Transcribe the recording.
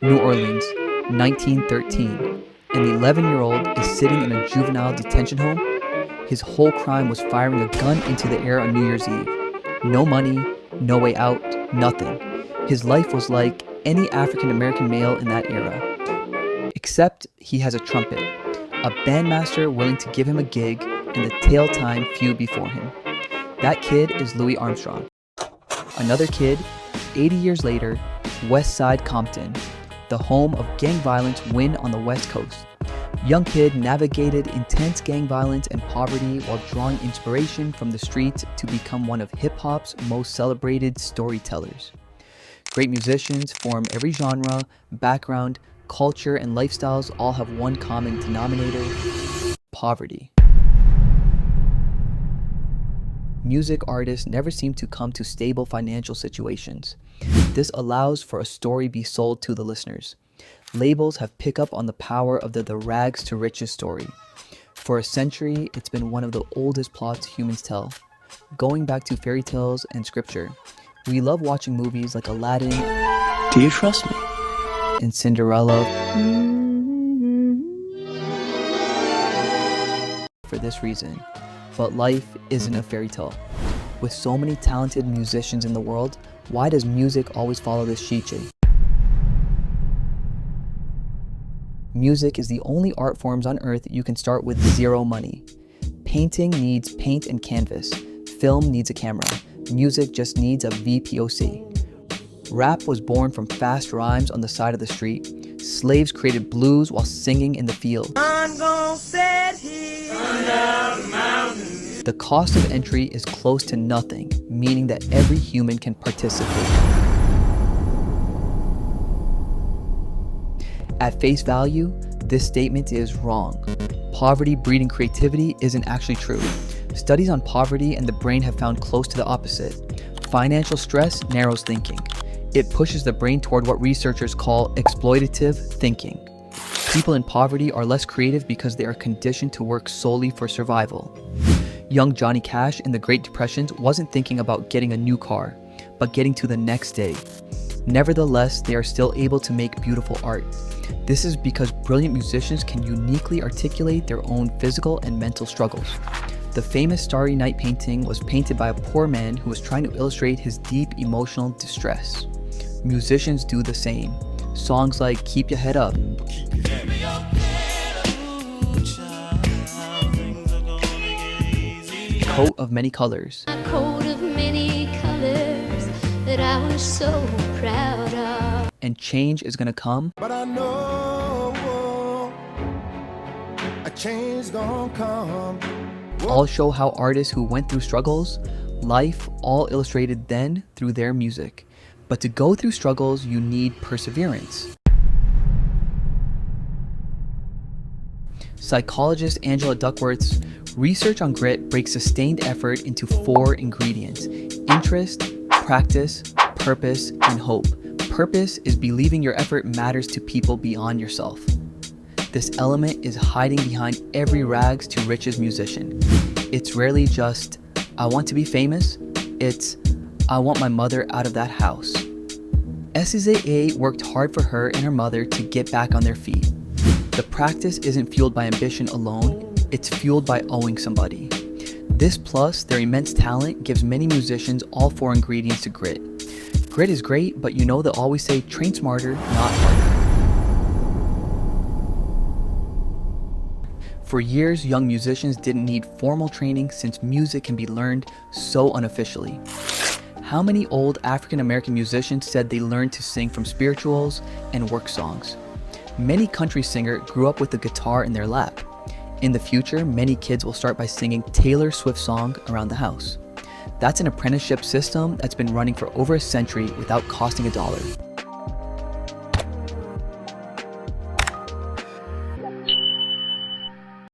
New Orleans, 1913. And the 11-year-old is sitting in a juvenile detention home. His whole crime was firing a gun into the air on New Year's Eve. No money, no way out, nothing. His life was like any African-American male in that era. Except he has a trumpet, a bandmaster willing to give him a gig, and the tail time few before him. That kid is Louis Armstrong. Another kid, 80 years later, West Side Compton, the home of gang violence win on the West Coast. Young kid navigated intense gang violence and poverty while drawing inspiration from the streets to become one of hip-hop's most celebrated storytellers. Great musicians form every genre, background, culture, and lifestyles all have one common denominator: poverty. Music artists never seem to come to stable financial situations. This allows for a story be sold to the listeners. Labels have picked up on the power of the rags to riches story. For a century, it's been one of the oldest plots humans tell. Going back to fairy tales and scripture, we love watching movies like Aladdin. Do you trust me? And Cinderella. For this reason. But life isn't a fairy tale. With so many talented musicians in the world, why does music always follow this cliché? Music is the only art forms on earth you can start with zero money. Painting needs paint and canvas. Film needs a camera. Music just needs a VPOC. Rap was born from fast rhymes on the side of the street. Slaves created blues while singing in the field. The cost of entry is close to nothing, meaning that every human can participate. At face value, this statement is wrong. Poverty breeding creativity isn't actually true. Studies on poverty and the brain have found close to the opposite. Financial stress narrows thinking. It pushes the brain toward what researchers call exploitative thinking. People in poverty are less creative because they are conditioned to work solely for survival. Young Johnny Cash in the Great Depression wasn't thinking about getting a new car, but getting to the next day. Nevertheless, they are still able to make beautiful art. This is because brilliant musicians can uniquely articulate their own physical and mental struggles. The famous Starry Night painting was painted by a poor man who was trying to illustrate his deep emotional distress. Musicians do the same. Songs like Keep Your Head Up, Coat of Many Colors, A coat of many colors that I was so proud of. and Change Is Gonna Come, But I know a change gonna come. all show how artists who went through struggles, life, all illustrated then through their music. But to go through struggles, you need perseverance. Psychologist Angela Duckworth's research on grit breaks sustained effort into 4 ingredients: interest, practice, purpose, and hope. Purpose is believing your effort matters to people beyond yourself. This element is hiding behind every rags to riches musician. It's rarely just, I want to be famous. It's, I want my mother out of that house. SZA worked hard for her and her mother to get back on their feet. The practice isn't fueled by ambition alone, it's fueled by owing somebody. This plus their immense talent gives many musicians all 4 ingredients to grit. Grit is great, but you know they'll always say train smarter, not harder. For years, young musicians didn't need formal training since music can be learned so unofficially. How many old African-American musicians said they learned to sing from spirituals and work songs? Many country singers grew up with the guitar in their lap. In the future, many kids will start by singing Taylor Swift song around the house. That's an apprenticeship system that's been running for over a century without costing $1.